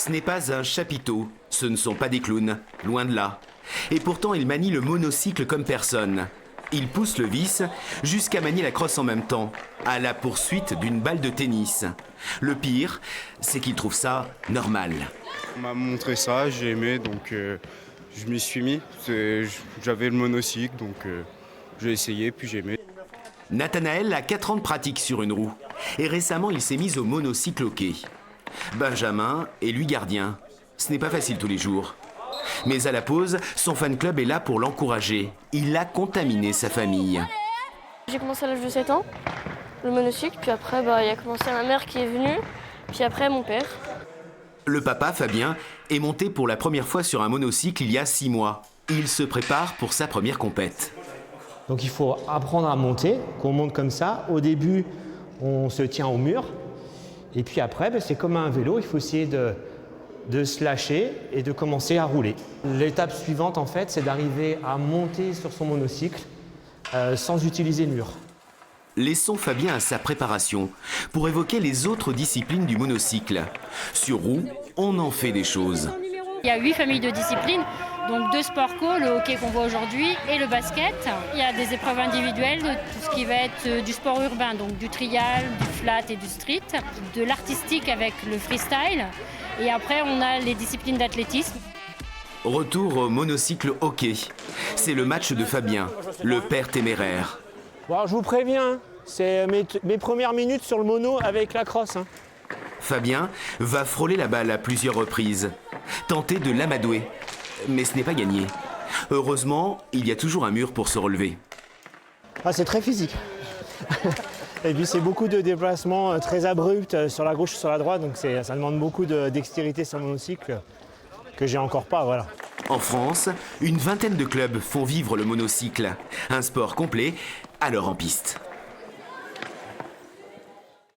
Ce n'est pas un chapiteau, ce ne sont pas des clowns, loin de là. Et pourtant, il manie le monocycle comme personne. Il pousse le vis jusqu'à manier la crosse en même temps, à la poursuite d'une balle de tennis. Le pire, c'est qu'il trouve ça normal. On m'a montré ça, j'ai aimé, donc je m'y suis mis. J'avais le monocycle, donc j'ai essayé, puis j'ai aimé. Nathanaël a 4 ans de pratique sur une roue. Et récemment, il s'est mis au monocycle hockey. Benjamin est lui gardien. Ce n'est pas facile tous les jours. Mais à la pause, son fan club est là pour l'encourager. Il a contaminé sa famille. J'ai commencé à l'âge de 7 ans, le monocycle, puis après il y a commencé ma mère qui est venue, puis après mon père. Le papa, Fabien, est monté pour la première fois sur un monocycle il y a 6 mois. Il se prépare pour sa première compète. Donc il faut apprendre à monter, qu'on monte comme ça. Au début, on se tient au mur. Et puis après, c'est comme un vélo, il faut essayer de se lâcher et de commencer à rouler. L'étape suivante, en fait, c'est d'arriver à monter sur son monocycle sans utiliser le mur. Laissons Fabien à sa préparation pour évoquer les autres disciplines du monocycle. Sur roue, on en fait des choses. Il y a 8 familles de disciplines, donc 2 sports co, le hockey qu'on voit aujourd'hui et le basket. Il y a des épreuves individuelles, de tout ce qui va être du sport urbain, donc du trial, du flat et du street, de l'artistique avec le freestyle. Et après, on a les disciplines d'athlétisme. Retour au monocycle hockey. C'est le match de Fabien, le père téméraire. Bon, je vous préviens, c'est mes premières minutes sur le mono avec la crosse. Fabien va frôler la balle à plusieurs reprises, tenter de l'amadouer. Mais ce n'est pas gagné. Heureusement, il y a toujours un mur pour se relever. Ah, c'est très physique. Et puis c'est beaucoup de déplacements très abrupts sur la gauche et sur la droite, donc ça demande beaucoup de dextérité sur le monocycle que j'ai encore pas, voilà. En France, une vingtaine de clubs font vivre le monocycle. Un sport complet, alors en piste.